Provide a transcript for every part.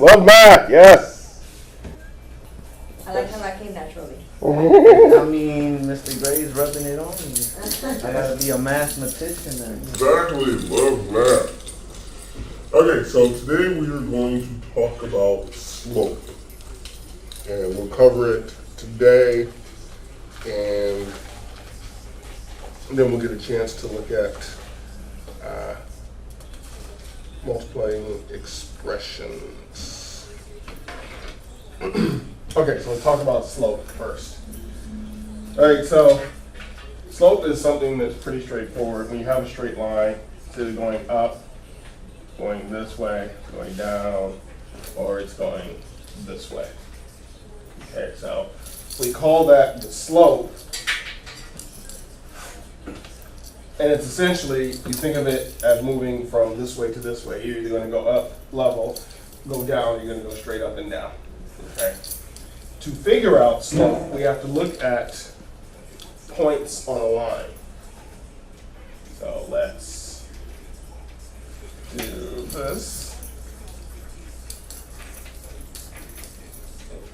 Love math, yes. I like how that came naturally. I mean, Mr. Gray's rubbing it on me. I gotta be a mathematician then. Exactly, love math. Okay, so today we are going to talk about slope. And we'll cover it today, and then we'll get a chance to look at multiplying expressions. Okay, so let's talk about slope first. All right, so slope is something that's pretty straightforward. When you have a straight line, it's either going up, going this way, going down, or it's going this way. Okay, so we call that the slope. And it's essentially, you think of it as moving from this way to this way. You're either going to go up level, go down, or you're going to go straight up and down. Okay. To figure out slope, we have to look at points on a line. So let's do this.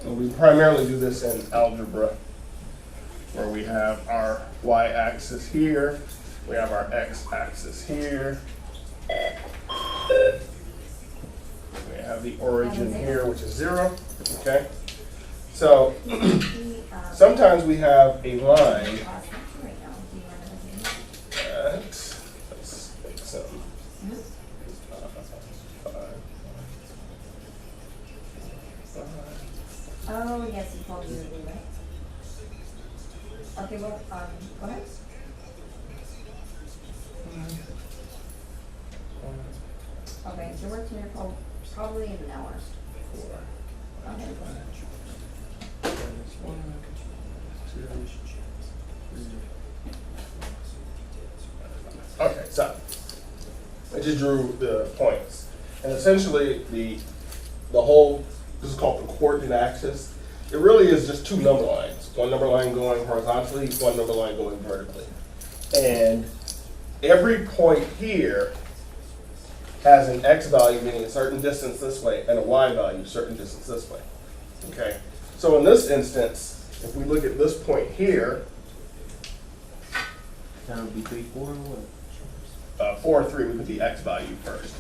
And we primarily do this in algebra, where we have our y-axis here. We have our x-axis here. We have the origin here, which is 0. Okay. So sometimes we have a line that, let's make some. Oh, yes, you told me to do that. Okay, well, go ahead. Okay, so we're here probably in an hour. Okay. Okay, so I just drew the points, and essentially the whole, this is called the coordinate axis. It really is just two number lines. One number line going horizontally, one number line going vertically. And every point here has an x value, meaning a certain distance this way, and a y value, a certain distance this way. Okay. So in this instance, if we look at this point here, That would be 3, 4, or what? 4 or 3, we put the x value first.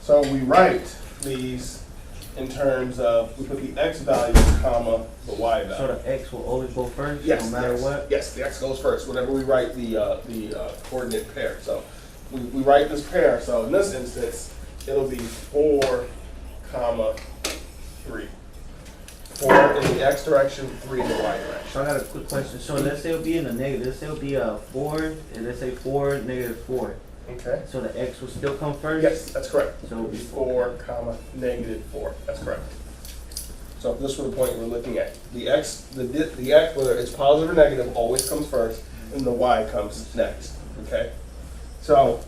So we write these in terms of, we put the x value, comma, the y value. So the x will always go first, Yes, no matter yes, what? Yes, the x goes first, whenever we write the coordinate pair. So we write this pair, so in this instance, it'll be 4, comma, 3. 4 in the x direction, 3 in the y direction. So I got a quick question. So let's say it'll be in the negative. Let's say it'll be 4, and let's say 4, negative 4. Okay. So the x will still come first? Yes, that's correct. So it'll be 4, comma, negative 4. That's correct. So if this were the point we're looking at, the x, whether it's positive or negative, always comes first, and the y comes next. Okay. So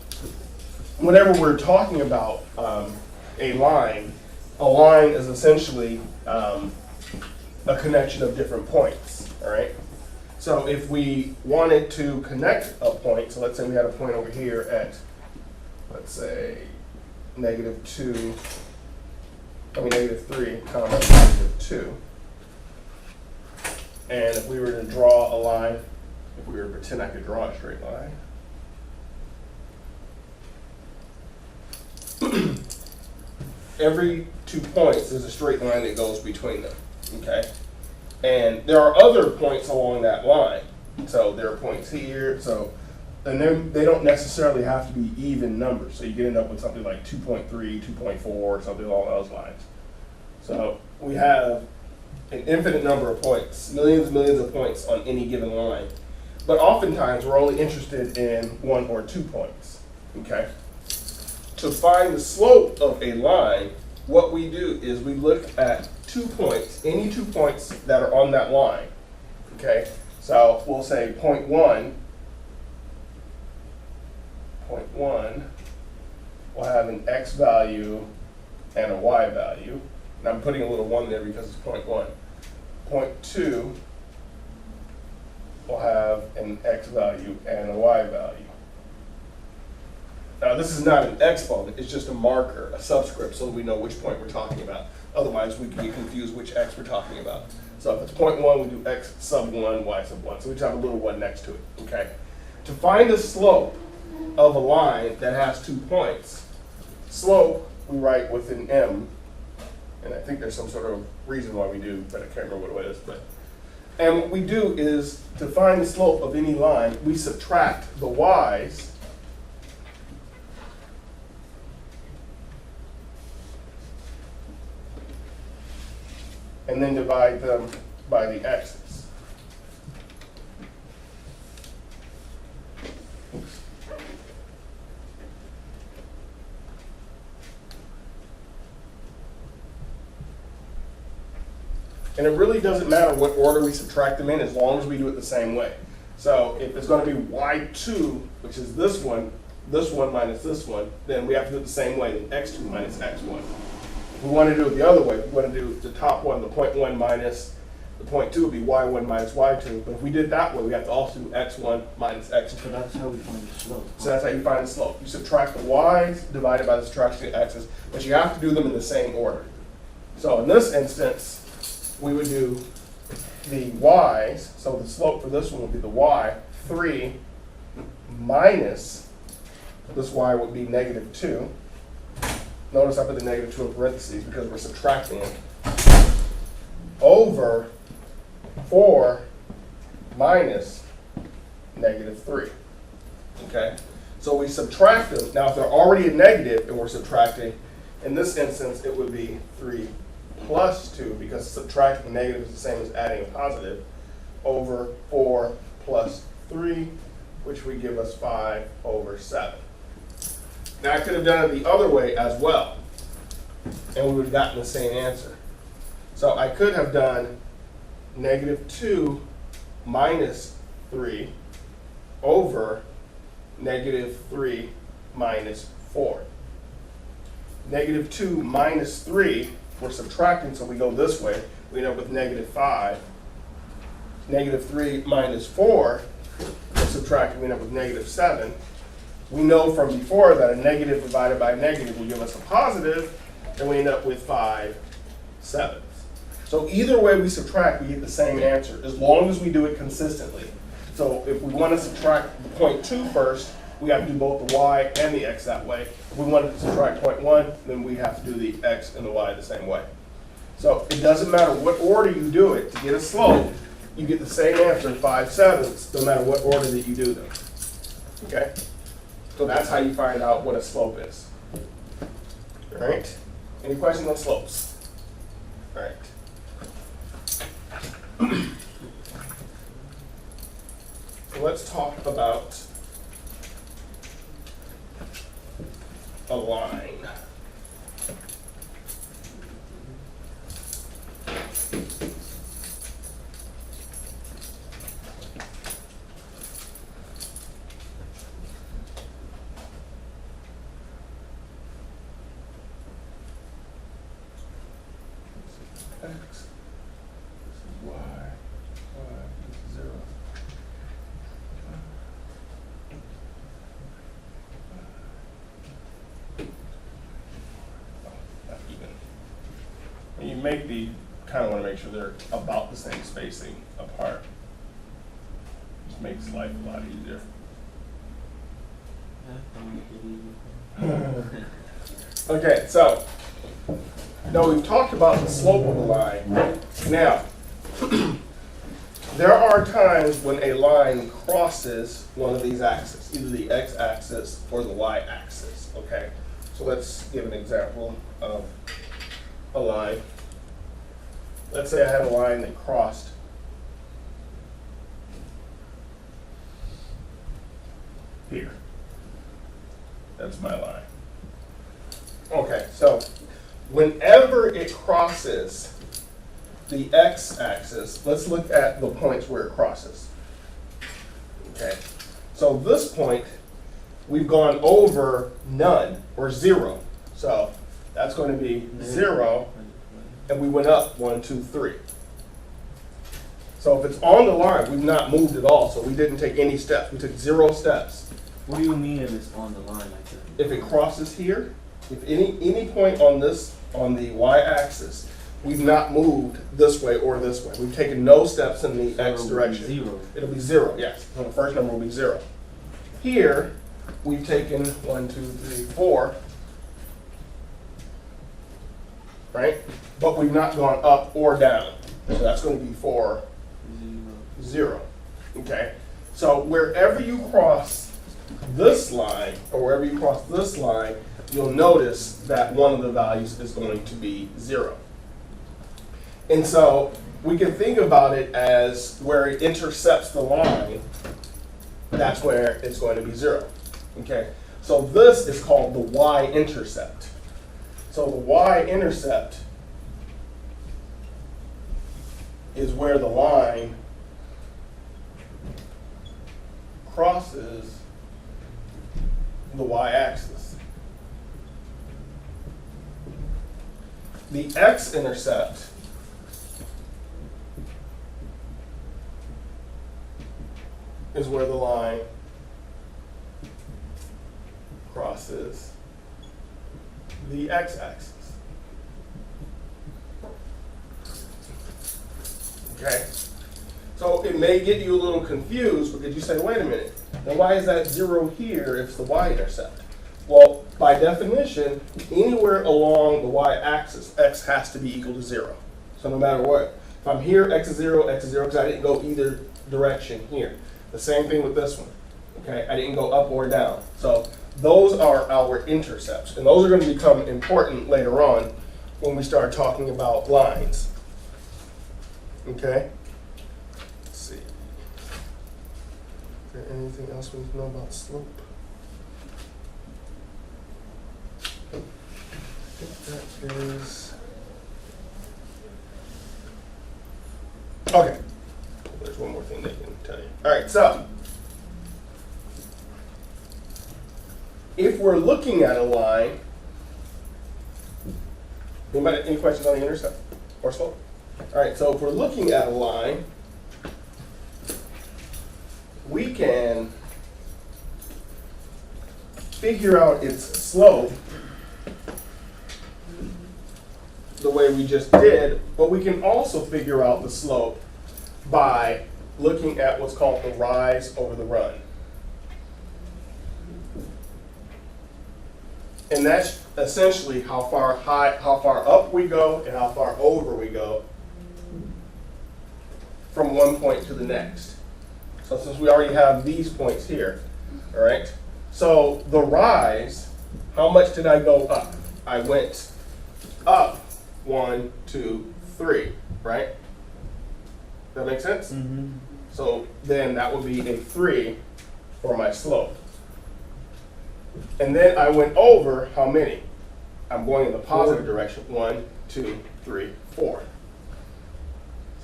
whenever we're talking about a line is essentially a connection of different points. All right. So if we wanted to connect a point, so let's say we had a point over here at, let's say, negative 3, comma, positive 2. And if we were to draw a line, if we were to pretend I could draw a straight line, every 2 points, there's a straight line that goes between them. Okay? And there are other points along that line. So there are points here. So, and then they don't necessarily have to be even numbers. So you can end up with something like 2.3, 2.4, something along those lines. So we have an infinite number of points, millions of points on any given line. But oftentimes we're only interested in 1 or 2 points. Okay? To find the slope of a line, what we do is we look at 2 points, any 2 points that are on that line. Okay, so we'll say point 1 will have an x value and a y value. And I'm putting a little 1 there because it's point 1. Point 2 will have an x value and a y value. Now, this is not an exponent, it's just a marker, a subscript, so that we know which point we're talking about. Otherwise, we can be confused which x we're talking about. So if it's 0.1, we do x sub 1, y sub 1. So we just have a little 1 next to it, okay? To find the slope of a line that has 2 points, slope we write with an m, and I think there's some sort of reason why we do, but I can't remember what it is. And what we do is, to find the slope of any line, we subtract the y's and then divide them by the x's. And it really doesn't matter what order we subtract them in as long as we do it the same way. So if it's going to be y2, which is this one minus this one, then we have to do it the same way, then x2 minus x1. If we want to do it the other way, we want to do the top one, the 0.1 minus the 0.2 would be y1 minus y2. But if we did it that way, we have to also do x1 minus x2. So that's how we find the slope. So that's how you find the slope. You subtract the y's divided by the subtraction of x's, but you have to do them in the same order. So in this instance, we would do the y's, so the slope for this one would be the y3 minus, this y would be -2. Notice I put the -2 in parentheses because we're subtracting it, over 4 minus -3. Okay? So we subtract them. Now if they're already a negative and we're subtracting, in this instance it would be 3 plus 2, because subtracting a negative is the same as adding a positive, over 4 plus 3, which would give us 5 over 7. Now I could have done it the other way as well, and we would have gotten the same answer. So I could have done -2 minus 3 over -3 minus 4. -2 minus 3, we're subtracting, so we go this way. We end up with -5. -3 minus 4, we're subtracting, we end up with -7. We know from before that a negative divided by a negative will give us a positive, and we end up with 5 sevenths. So either way we subtract, we get the same answer, as long as we do it consistently. So if we want to subtract 0.2 first, we have to do both the y and the x that way. If we want to subtract 0.1, then we have to do the x and the y the same way. So it doesn't matter what order you do it, to get a slope, you get the same answer, 5 sevenths, no matter what order that you do them. Okay? So that's how you find out what a slope is. All right? Any questions on slopes? All right. So let's talk about a line. X, this is y, this is 0. Not even. When you make the, kind of want to make sure they're about the same spacing apart. Just makes life a lot easier. Okay, so now we've talked about the slope of a line. Now, there are times when a line crosses one of these axes, either the x-axis or the y-axis, okay? So let's give an example of a line. Let's say I had a line that crossed here. That's my line. Okay, so whenever it crosses the x-axis, let's look at the points where it crosses. Okay, so this point, we've gone over none, or 0. So that's going to be 0, and we went up 1, 2, 3. So if it's on the line, we've not moved at all, so we didn't take any steps. We took 0 steps. What do you mean if it's on the line like that? If it crosses here, if any point on this, on the y-axis, we've not moved this way or this way. We've taken no steps in the So x it'll be direction. 0. It'll be 0, yes. So the first number will be 0. Here, we've taken 1, 2, 3, 4, right? But we've not gone up or down. So that's going to be 4, 0. Okay? So wherever you cross this line, or wherever you cross this line, you'll notice that one of the values is going to be 0. And so we can think about it as where it intercepts the line, that's where it's going to be 0. Okay? So this is called the y-intercept. So the y-intercept is where the line crosses the y-axis. The x-intercept is where the line crosses the x-axis. Okay? So it may get you a little confused because you say, wait a minute, then why is that 0 here if it's the y-intercept? Well, by definition, anywhere along the y-axis, x has to be equal to 0. So no matter what. If I'm here, x is 0, because I didn't go either direction here. The same thing with this one. Okay, I didn't go up or down. So those are our intercepts. And those are going to become important later on when we start talking about lines. Okay? Let's see. Is there anything else we need to know about slope? I think that is... Okay. There's one more thing they can tell you. All right, so if we're looking at a line, anybody, any questions on the intercept or slope? All right, so if we're looking at a line, we can figure out its slope the way we just did, but we can also figure out the slope by looking at what's called the rise over the run. And that's essentially how far up we go and how far over we go from one point to the next. So since we already have these points here, all right? So the rise, how much did I go up? I went up 1, 2, 3, right? That make sense? Mm-hmm. So then that would be a 3 for my slope. And then I went over how many? I'm going in the positive direction. 1, 2, 3, 4.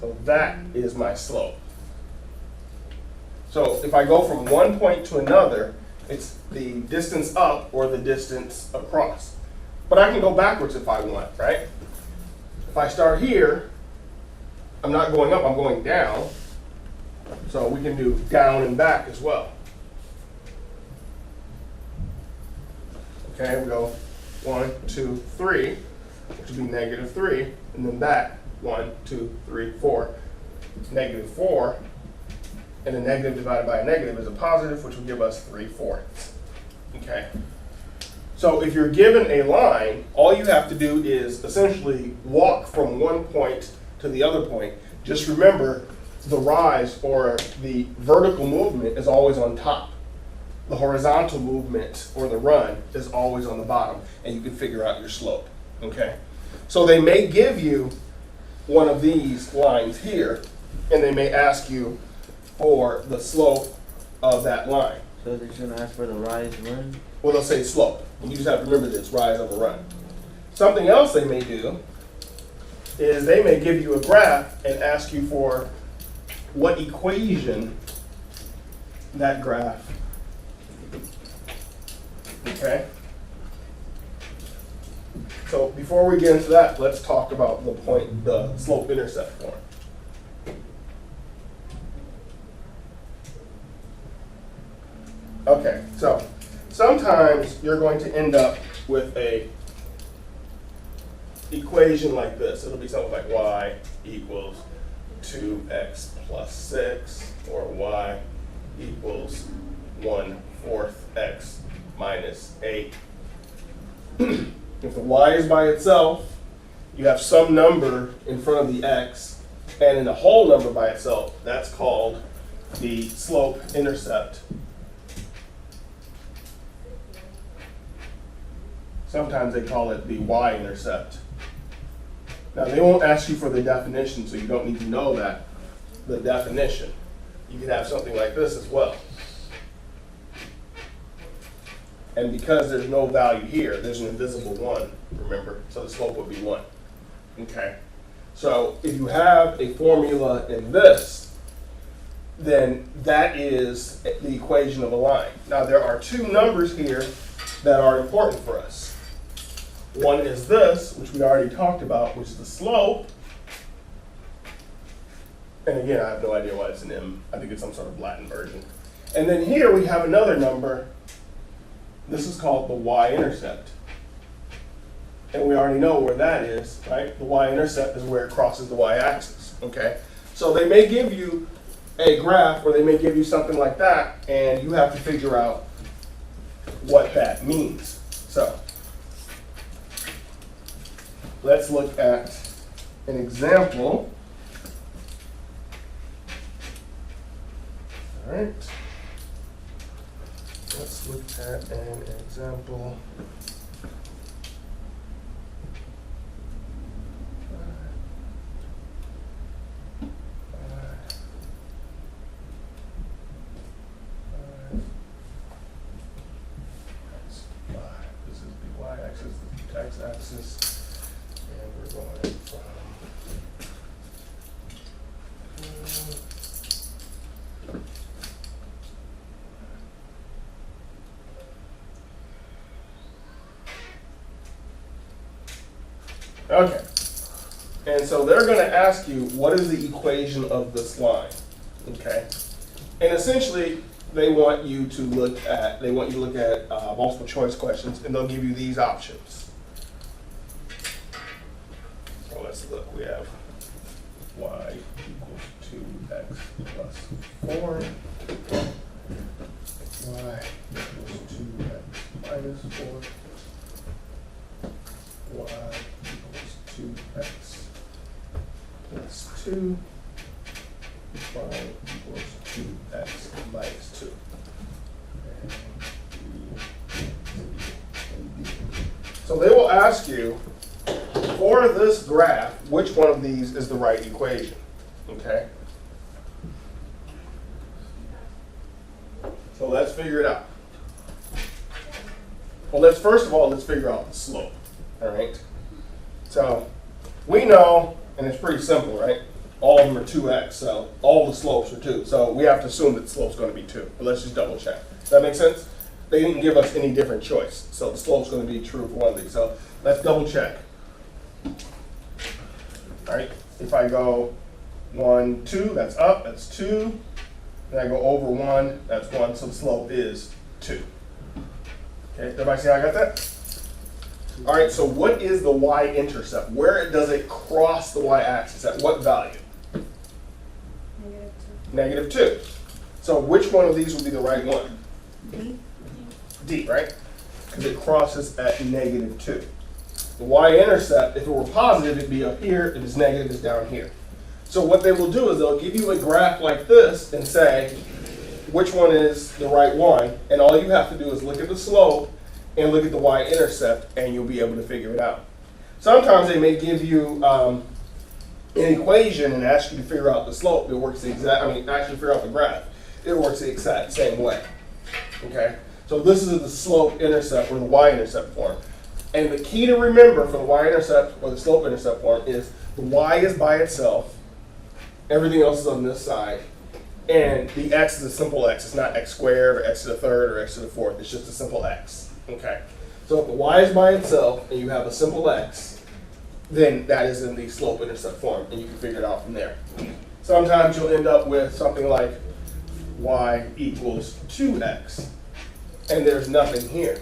So that is my slope. So if I go from one point to another, it's the distance up or the distance across. But I can go backwards if I want, right? If I start here, I'm not going up, I'm going down. So we can do down and back as well. Okay, we go 1, 2, 3, which would be -3, and then back 1, 2, 3, 4, -4, and a negative divided by a negative is a positive, which will give us 3/4. Okay. So if you're given a line, all you have to do is essentially walk from one point to the other point. Just remember, the rise or the vertical movement is always on top. The horizontal movement or the run is always on the bottom, and you can figure out your slope. Okay. So they may give you one of these lines here, and they may ask you for the slope of that line. So they're just gonna ask for the rise run? Well, they'll say slope. And you just have to remember this, rise over run. Something else they may do is they may give you a graph and ask you for what equation that graph. Okay? So before we get into that, let's talk about the slope intercept form. Okay, so sometimes you're going to end up with a equation like this. It'll be something like y equals 2x plus 6, or y equals 1/4 x minus 8. If the y is by itself, you have some number in front of the x, and in the whole number by itself, that's called the slope-intercept. Sometimes they call it the y-intercept. Now, they won't ask you for the definition, so you don't need to know that, the definition. You could have something like this as well. And because there's no value here, there's an invisible 1, remember? So the slope would be 1. Okay? So if you have a formula in this, then that is the equation of a line. Now, there are two numbers here that are important for us. One is this, which we already talked about, which is the slope. And again, I have no idea why it's an M. I think it's some sort of Latin version. And then here we have another number. This is called the y-intercept. And we already know where that is, right? The y-intercept is where it crosses the y-axis, okay? So they may give you a graph, or they may give you something like that, and you have to figure out what that means. So let's look at an example. All right. Let's look at an example. This is the y-axis, the x-axis, and we're going from okay. And so they're going to ask you, what is the equation of this line? Okay. And essentially, they want you to look at multiple choice questions, and they'll give you these options. So let's look. We have y equals 2x plus 4. Y equals 2x minus 4. Y equals 2x plus 2. Y equals 2x minus 2. So they will ask you, for this graph, which one of these is the right equation, okay? So let's figure it out. Well, first of all, let's figure out the slope, all right? So we know, and it's pretty simple, right? All of them are 2x, so all the slopes are 2. So we have to assume that the slope's going to be 2. But let's just double check. Does that make sense? They didn't give us any different choice. So the slope's going to be true for one of these. So let's double check. All right. If I go 1, 2, that's up, that's 2. Then I go over 1, that's 1. So the slope is 2. Okay, everybody see how I got that? All right, so what is the y-intercept? Where does it cross the y-axis? At what value? -2. -2. So which one of these would be the right one? D. D, right? Because it crosses at -2. The y-intercept, if it were positive, it'd be up here. If it's negative, it's down here. So what they will do is they'll give you a graph like this and say which one is the right one. And all you have to do is look at the slope and look at the y-intercept, and you'll be able to figure it out. Sometimes they may give you an equation and ask you to figure out the slope. It works the exact, actually figure out the graph. It works the exact same way. Okay? So this is the slope-intercept or the y-intercept form. And the key to remember for the y-intercept or the slope-intercept form is the y is by itself, everything else is on this side, and the x is a simple x. It's not x squared or x to the third or x to the fourth. It's just a simple x. Okay, so if the y is by itself and you have a simple x, then that is in the slope-intercept form, and you can figure it out from there. Sometimes you'll end up with something like y equals 2x. and there's nothing here.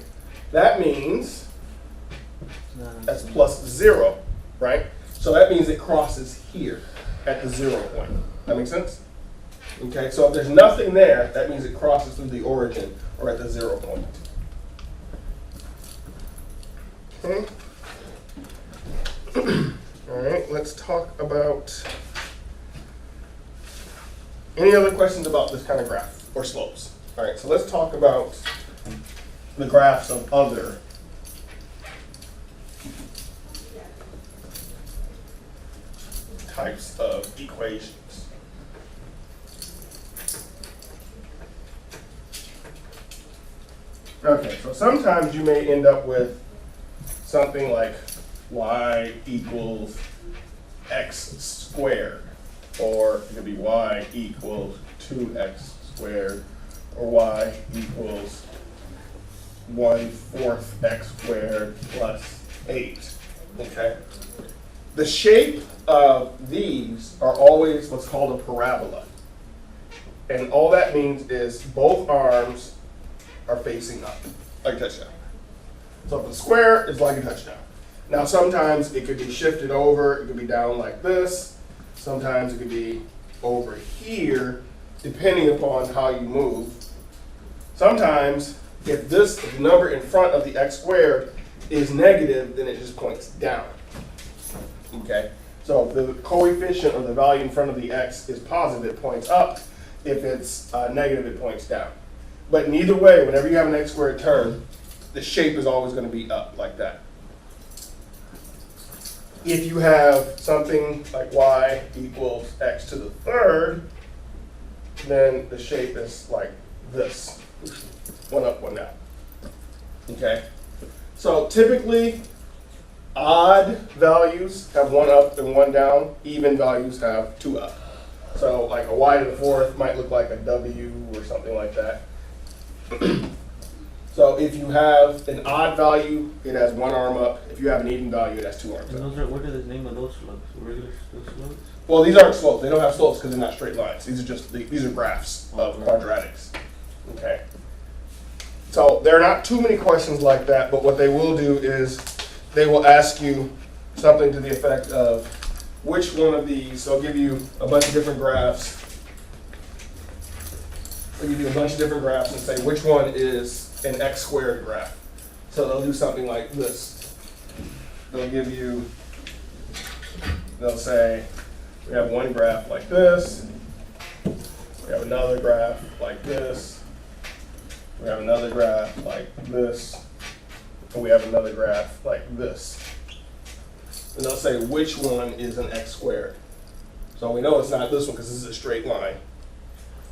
That means No. that's plus 0, right? So that means it crosses here at the 0 point. That makes sense? Okay, so if there's nothing there, that means it crosses through the origin or at the 0 point. Okay. All right, let's talk about any other questions about this kind of graph or slopes. All right, so let's talk about the graphs of other types of equations. Okay, so sometimes you may end up with something like y equals x squared, or it could be y equals 2x squared, or y equals 1/4 x squared plus 8. Okay? The shape of these are always what's called a parabola. And all that means is both arms are facing up, like a touchdown. So if the square is like a touchdown. Now sometimes it could be shifted over, it could be down like this. Sometimes it could be over here, depending upon how you move. Sometimes if the number in front of the x squared is negative, then it just points down. Okay? So if the coefficient or the value in front of the x is positive, it points up. If it's negative, it points down. But in either way, whenever you have an x squared term, the shape is always going to be up like that. If you have something like y equals x to the third, then the shape is like this. One up, one down. Okay? So typically, odd values have one up and one down. Even values have two up. So like a y to the fourth might look like a w or something like that. So if you have an odd value, it has one arm up. If you have an even value, it has two arms And up. those are, what are the name of those slopes? Regular slopes? Well, these aren't slopes. They don't have slopes because they're not straight lines. These are just these are graphs of quadratics. Okay. So there are not too many questions like that, but what they will do is they will ask you something to the effect of which one of these. So I'll give you a bunch of different graphs. They'll give you a bunch of different graphs and say which one is an x squared graph. So they'll do something like this. They'll say, we have one graph like this, we have another graph like this, we have another graph like this, and we have another graph like this. And they'll say which one is an x squared. So we know it's not this one because this is a straight line.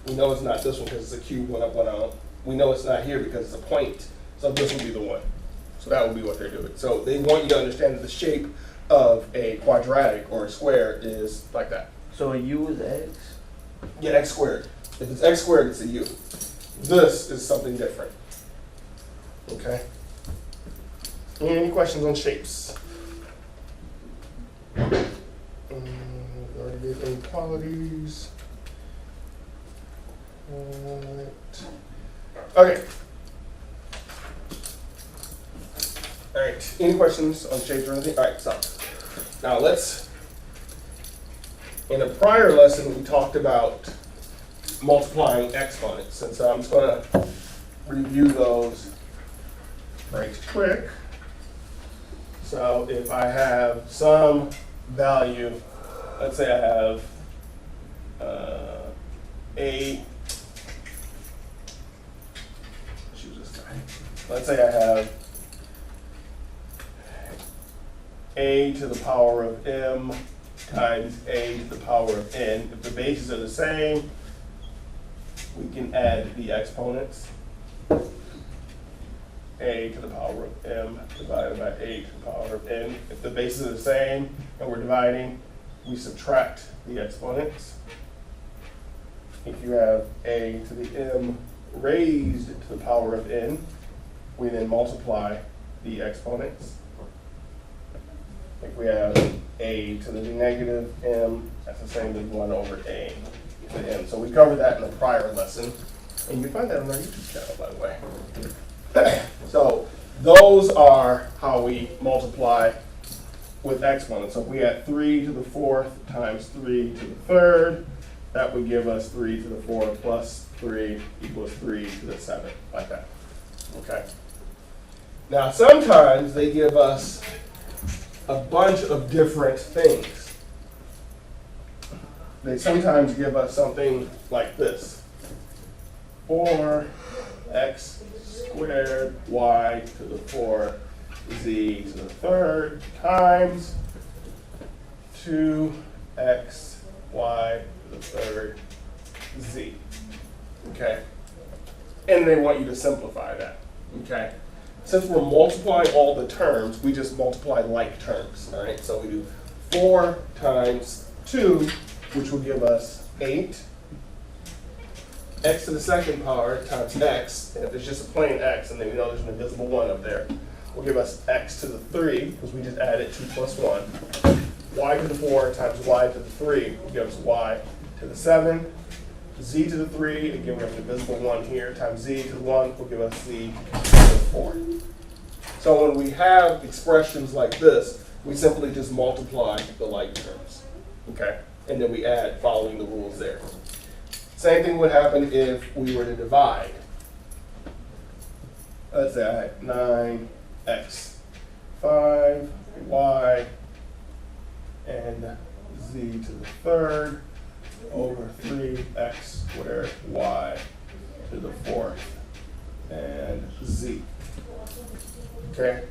We know it's not this one because it's a cube, one up, one out. We know it's not here because it's a point. So this will be the one. So that will be what they're doing. So they want you to understand that the shape of a quadratic or a square is like that. So a u is x? Yeah, x squared. If it's x squared, it's a u. This is something different. Okay? Any questions on shapes? Already gave inequalities. Okay. All right. Any questions on shapes or anything? All right. So now let's. In a prior lesson, we talked about multiplying exponents, and so I'm just going to review those right quick. So if I have some value, let's say I have a. Let's say I have a to the power of m times a to the power of n. If the bases are the same, we can add the exponents. A to the power of m divided by a to the power of n. If the bases are the same and we're dividing, we subtract the exponents. If you have a to the m raised to the power of n, we then multiply the exponents. If we have a to the negative m, that's the same as 1 over a to the m. So we covered that in the prior lesson. And you can find that on our YouTube channel, by the way. So those are how we multiply with exponents. So if we had 3 to the 4th times 3 to the 3rd, that would give us 3 to the 4th plus 3 equals 3 to the 7th, like that. Okay. Now sometimes they give us a bunch of different things. They sometimes give us something like this. 4x squared y to the 4 z to the 3rd times 2x y to the 3rd z. Okay? And they want you to simplify that. Okay? Since we're multiplying all the terms, we just multiply like terms. All right? So we do 4 times 2, which will give us 8. X to the 2nd power times x, and if it's just a plain x, and then we know there's an invisible 1 up there, will give us x to the 3, because we just added 2 plus 1. Y to the 4 times y to the 3 will give us y to the 7. Z to the 3, again we have an invisible 1 here, times z to the 1 will give us z to the 4. So when we have expressions like this, we simply just multiply the like terms, okay? And then we add following the rules there. Same thing would happen if we were to divide. Let's say I had 9x, 5y, and z to the 3rd over 3x squared y to the 4th and z. Okay?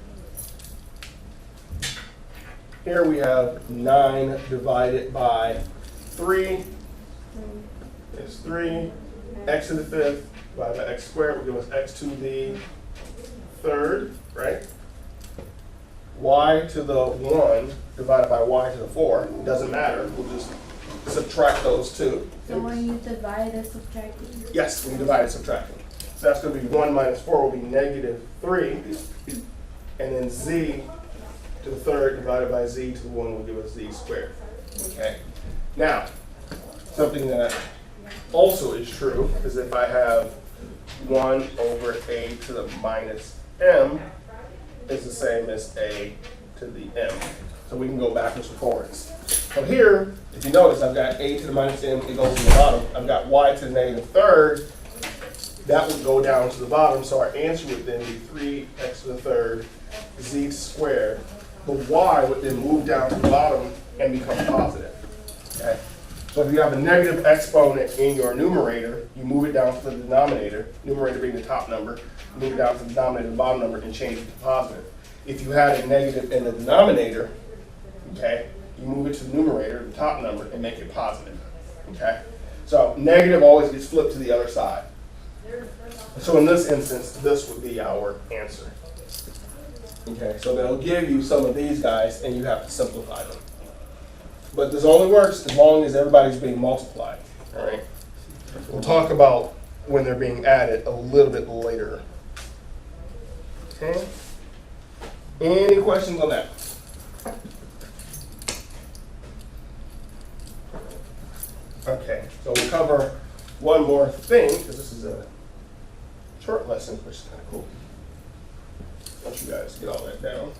Here we have 9 divided by 3. Is 3. X to the 5th divided by x squared will give us x to the 3rd, right? Y to the 1 divided by y to the 4. It doesn't matter. We'll just subtract those two. So when you divide or subtract it? Yes, when you divide and subtracting. So that's going to be 1 minus 4 will be negative 3. And then z to the 3rd divided by z to the 1 will give us z squared. Okay. Now, something that also is true is if I have 1 over a to the minus m is the same as a to the m. So we can go backwards and forwards. So here, if you notice, I've got a to the minus m, it goes to the bottom. I've got y to the negative 3rd. That would go down to the bottom, so our answer would then be 3x to the 3rd, z squared. The y would then move down to the bottom and become positive. Okay? So if you have a negative exponent in your numerator, you move it down to the denominator, numerator being the top number, move it down to the denominator, the bottom number, and change it to positive. If you had a negative in the denominator, okay, you move it to the numerator, the top number, and make it positive. Okay? So negative always gets flipped to the other side. So in this instance, this would be our answer. Okay, so they'll give you some of these guys, and you have to simplify them. But this only works as long as everybody's being multiplied. All right. We'll talk about when they're being added a little bit later. Okay. Any questions on that? Okay. So we'll cover one more thing because this is a short lesson, which is kind of cool. Once you guys get all that down.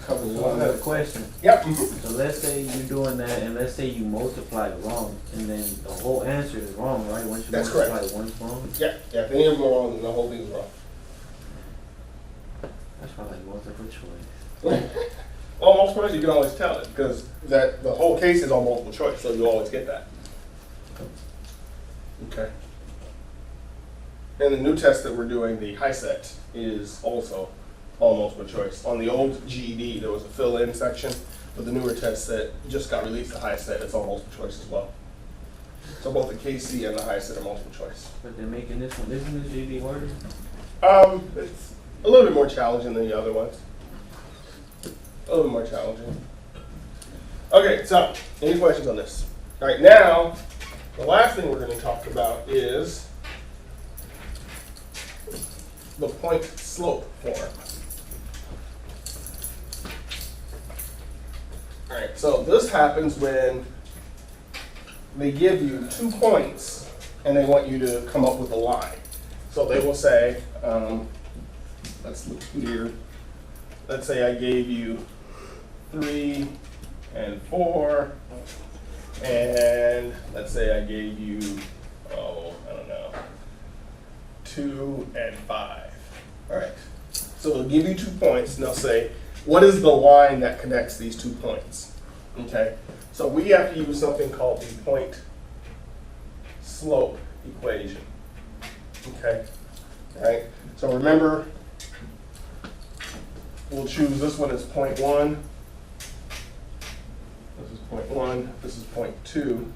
So I have a question. Yep. So let's say you're doing that, and let's say you multiply it wrong, and then the whole answer is wrong, right? Once you That's multiply correct. it once wrong. Yeah. If any of them are wrong, then the whole thing's wrong. That's why I like multiple choice. Well, multiple choice, you can always tell it because that the whole case is on multiple choice, so you always get that. Okay. In the new test that we're doing, the high set is also all multiple choice. On the old GED, there was a fill-in section, but the newer test that just got released, the high set, it's all multiple choice as well. So both the KC and the high set are multiple choice. But they're making this one, isn't this GD harder? It's a little bit more challenging than the other ones. A little bit more challenging. Okay, so any questions on this? All right, now the last thing we're going to talk about is the point slope form. Alright, so this happens when they give you 2 points and they want you to come up with a line. So they will say, let's look here. Let's say I gave you 3 and 4, and let's say I gave you, oh, I don't know, 2 and 5. All right. So they'll give you 2 points, and they'll say, what is the line that connects these 2 points? Okay. So we have to use something called the point slope equation. Okay. All right. So remember, we'll choose this one as point 1. This is point 1. This is point 2.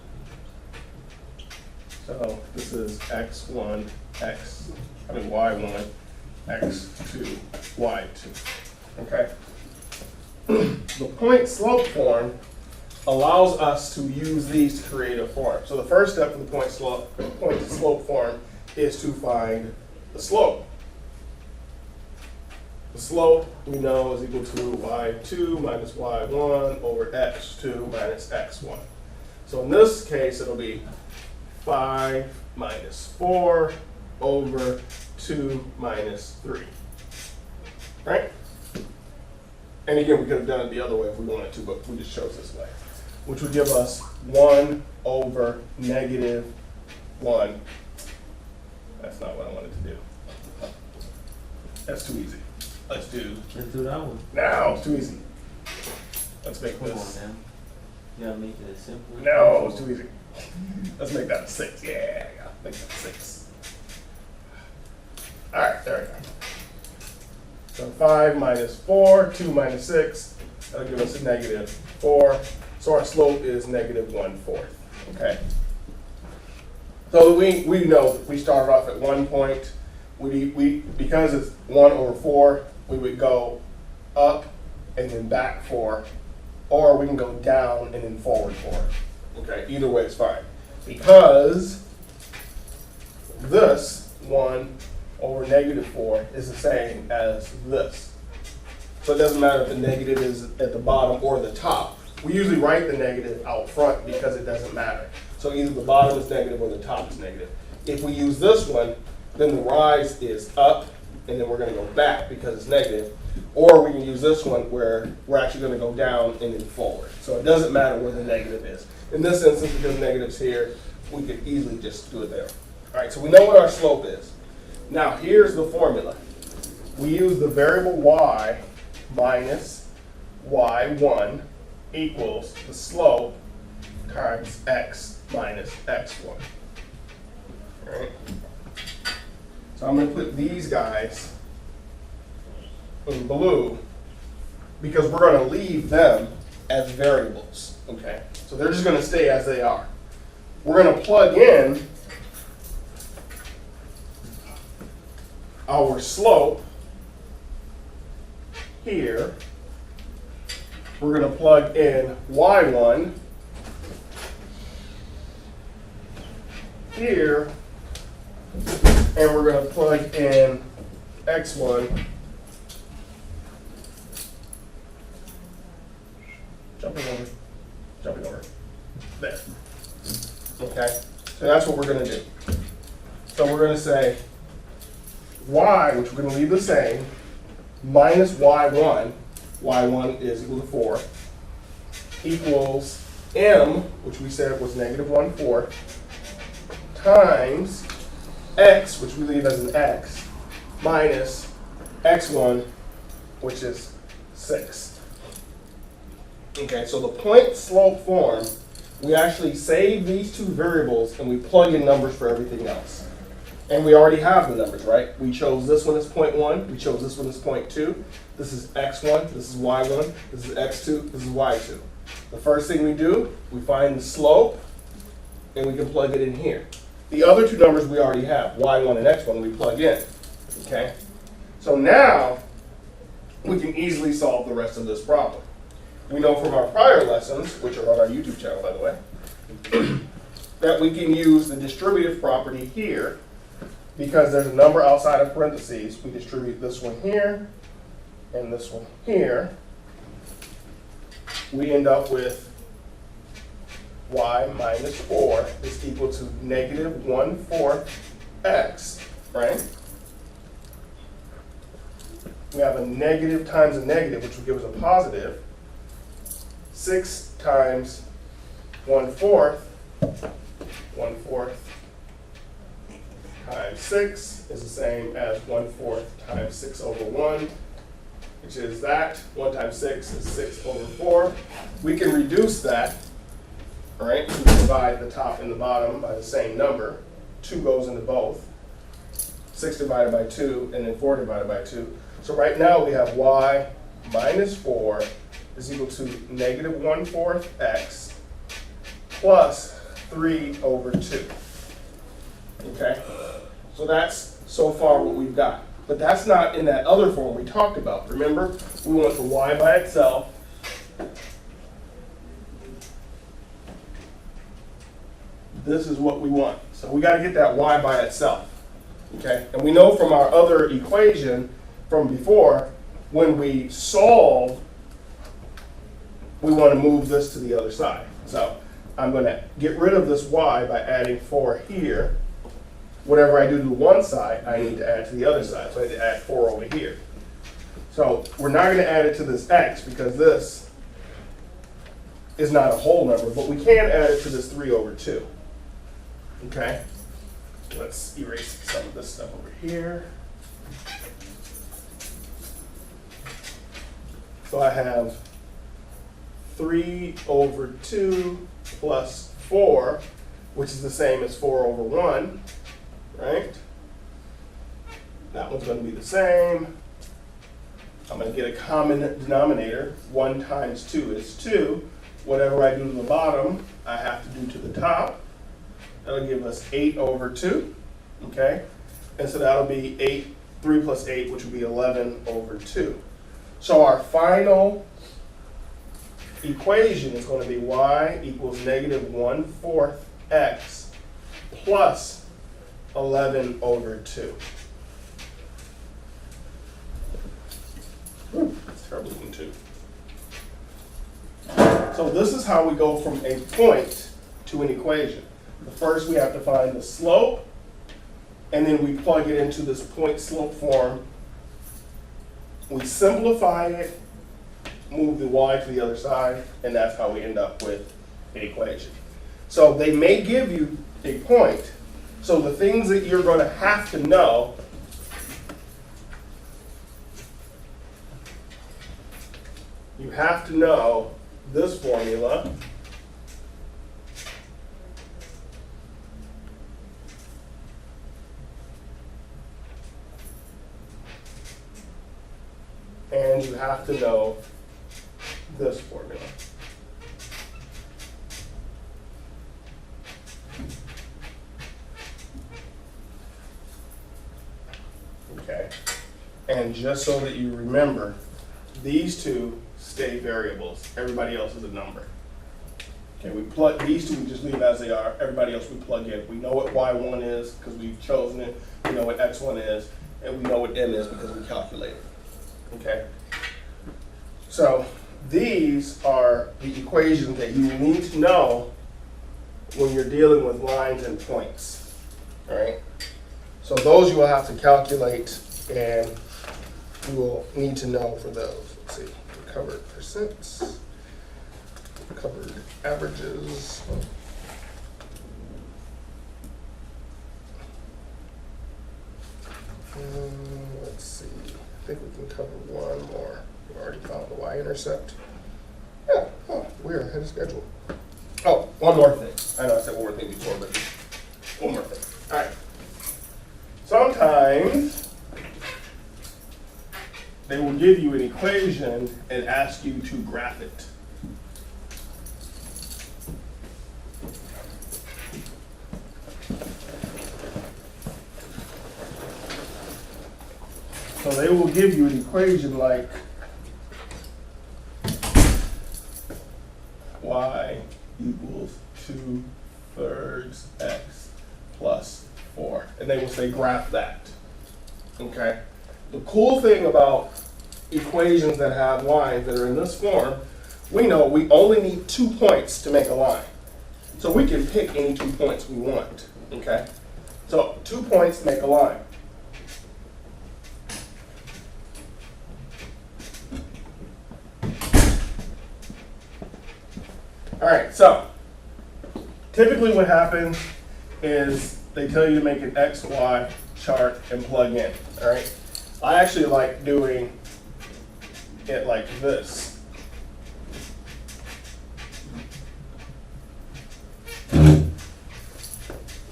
So this is x1, y1, x2, y2. Okay. The point slope form allows us to use these to create a form. So the first step in the point slope form is to find the slope. The slope we know is equal to y2 minus y1 over x2 minus x1. So in this case, it'll be 5 minus 4 over 2 minus 3. Right? And again, we could have done it the other way if we wanted to, but we just chose this way, which would give us 1 over negative 1. That's not what I wanted to do. That's too easy. Let's do that one. now. It's too easy. Let's make Come this. on now. You gotta make it as simple. as No, it's possible. too easy. Let's make that a 6. Yeah, make that a 6. All right, there we go. So 5 minus 4, 2 minus 6, that'll give us a negative 4. So our slope is negative 1/4. Okay. So we know that we started off at 1 point. We because it's 1 over 4, we would go up and then back 4, or we can go down and then forward 4. Okay, either way is fine. Because this 1 over negative 4 is the same as this. So it doesn't matter if the negative is at the bottom or the top. We usually write the negative out front because it doesn't matter. So either the bottom is negative or the top is negative. If we use this one, then the rise is up, and then we're going to go back because it's negative. Or we can use this one where we're actually going to go down and then forward. So it doesn't matter where the negative is. In this instance, because negative's here, we could easily just do it there. All right, so we know what our slope is. Now, here's the formula. We use the variable y minus y1 equals the slope times x minus x1. All right. So I'm going to put these guys in blue because we're going to leave them as variables. Okay. So they're just going to stay as they are. We're going to plug in our slope here. We're going to plug in y1 here, and we're going to plug in x1 jumping over there. Okay, so that's what we're going to do. So we're going to say y, which we're going to leave the same, minus y1, y1 is equal to 4, equals m, which we said was negative 1/4, times x, which we leave as an x, minus x1, which is 6. Okay, so the point slope form, we actually save these two variables and we plug in numbers for everything else. And we already have the numbers, right? We chose this one as 0.1, we chose this one as 0.2. This is x1, this is y1, this is x2, this is y2. The first thing we do, we find the slope, and we can plug it in here. The other two numbers we already have, y1 and x1, we plug in. Okay? So now, we can easily solve the rest of this problem. We know from our prior lessons, which are on our YouTube channel, by the way, that we can use the distributive property here. Because there's a number outside of parentheses, we distribute this one here and this one here we end up with y minus 4 is equal to negative 1/4 x, right? We have a negative times a negative, which will give us a positive. 6 times 1/4, 1/4 times 6 is the same as 1/4 times 6 over 1, which is that. 1 times 6 is 6 over 4. We can reduce that, all right? We can divide the top and the bottom by the same number. 2 goes into both. 6 divided by 2, and then 4 divided by 2. So right now we have y minus 4 is equal to negative 1/4 x plus 3 over 2. Okay? So that's so far what we've got. But that's not in that other form we talked about. Remember, we want the y by itself. This is what we want. So we got to get that y by itself. Okay? And we know from our other equation from before, when we solve, we want to move this to the other side. So I'm going to get rid of this y by adding 4 here. Whatever I do to one side, I need to add to the other side. So I need to add 4 over here. So we're not going to add it to this x because this is not a whole number, but we can add it to this 3 over 2. Okay? Let's erase some of this stuff over here. So I have 3 over 2 plus 4, which is the same as 4 over 1, right? That one's going to be the same. I'm going to get a common denominator. 1 times 2 is 2. Whatever I do to the bottom, I have to do to the top. That'll give us 8 over 2, okay? And so that'll be 3 plus 8, which will be 11 over 2. So our final equation is going to be y equals negative 1/4 x plus 11 over 2. That's terrible looking too. So this is how we go from a point to an equation. First we have to find the slope, and then we plug it into this point slope form. We simplify it, move the y to the other side, and that's how we end up with an equation. So they may give you a point. So the things that you're going to have to know you have to know this formula. And you have to know this formula. Okay. And just so that you remember, these two stay variables. Everybody else is a number. Okay, we plug these two, we just leave as they are. Everybody else we plug in. We know what y1 is because we've chosen it. We know what x1 is, and we know what m is because we calculated it. Okay, so these are the equations that you need to know when you're dealing with lines and points. All right, so those you will have to calculate, and you will need to know for those. Let's see, covered percents, covered averages. Let's see. I think we can cover one more. We already found the y-intercept. Yeah, oh, we're ahead of schedule. Oh, one more thing. I know I said one more thing before, but one more thing. All right. Sometimes they will give you an equation and ask you to graph it. So they will give you an equation like y equals 2/3 x plus 4. And they will say graph that. Okay? The cool thing about equations that have lines that are in this form, we know we only need 2 points to make a line. So we can pick any 2 points we want, okay? So 2 points to make a line. All right, so typically what happens is they tell you to make an X, Y chart and plug in, all right? I actually like doing it like this.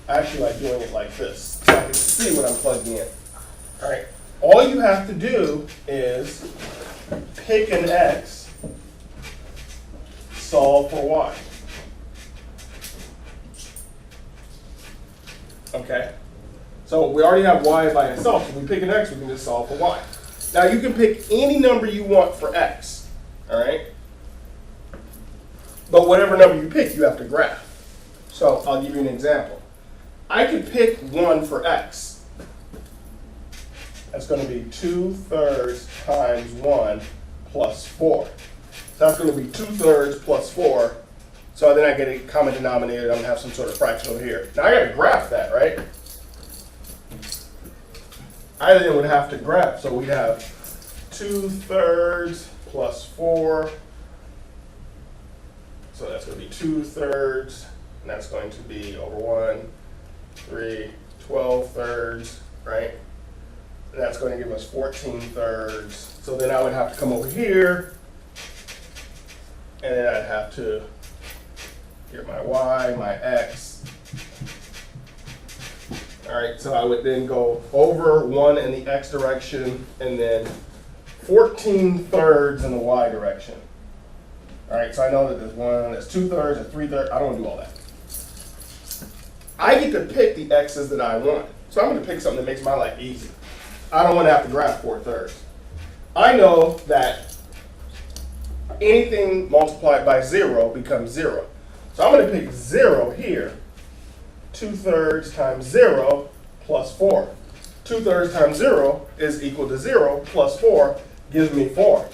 I actually like doing it like this, so I can see what I'm plugging in. All right, all you have to do is pick an X, solve for Y. Okay, so we already have Y by itself. If we pick an X, we can just solve for Y. Now you can pick any number you want for X, all right? But whatever number you pick, you have to graph. So I'll give you an example. I could pick 1 for X. That's going to be 2/3 times 1 plus 4. So that's going to be 2/3 plus 4. So then I get a common denominator. I'm going to have some sort of fraction over here. Now I got to graph that, right? I then would have to graph. So we'd have 2/3 plus 4. So that's going to be 2/3. And that's going to be over 1, 3, 12/3, right? And that's going to give us 14/3. So then I would have to come over here. And then I'd have to get my Y, my X. All right, so I would then go over 1 in the X direction and then 14/3 in the Y direction. All right, so I know that there's 1, there's 2/3, there's 3/3. I don't want to do all that. I get to pick the X's that I want. So I'm going to pick something that makes my life easy. I don't want to have to graph 4/3. I know that anything multiplied by 0 becomes 0. So I'm going to pick 0 here. 2/3 times 0 plus 4. 2/3 times 0 is equal to 0 plus 4 gives me 4.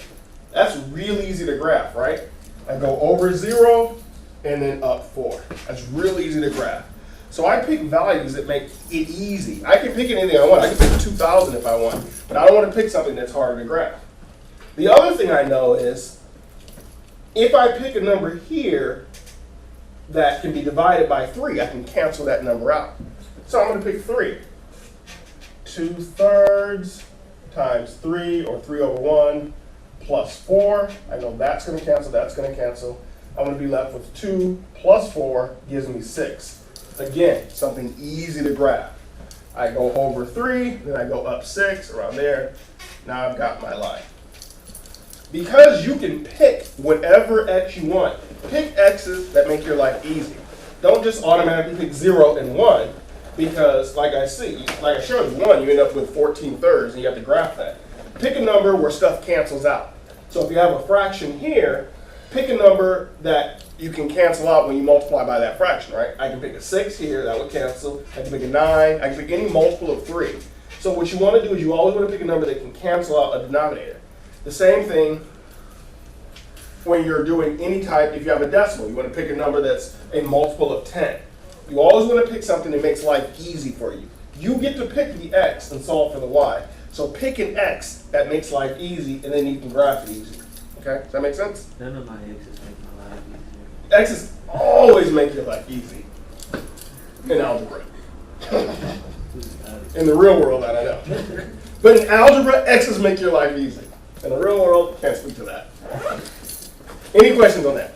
That's really easy to graph, right? I go over 0 and then up 4. That's really easy to graph. So I pick values that make it easy. I can pick anything I want. I can pick 2,000 if I want, but I don't want to pick something that's harder to graph. The other thing I know is if I pick a number here that can be divided by 3, I can cancel that number out. So I'm going to pick 3. 2/3 times 3, or 3/1, plus 4. I know that's going to cancel, that's going to cancel. I'm going to be left with 2 plus 4 gives me 6. Again, something easy to graph. I go over 3, then I go up 6, around there. Now I've got my line. Because you can pick whatever X you want, pick X's that make your life easy. Don't just automatically pick 0 and 1, because like I showed you 1, you end up with 14/3 and you have to graph that. Pick a number where stuff cancels out. So if you have a fraction here, pick a number that you can cancel out when you multiply by that fraction, right? I can pick a 6 here, that would cancel. I can pick a 9, I can pick any multiple of 3. So what you want to do is you always want to pick a number that can cancel out a denominator. The same thing when you're doing any type, if you have a decimal, you want to pick a number that's a multiple of 10. You always want to pick something that makes life easy for you. You get to pick the X and solve for the Y. So pick an X that makes life easy, and then you can graph it easy. Okay, does that make sense? None of my X's make my life easier. X's always make your life easy in algebra. In the real world, I don't know. But in algebra, X's make your life easy. In the real world, can't speak to that. Any questions on that?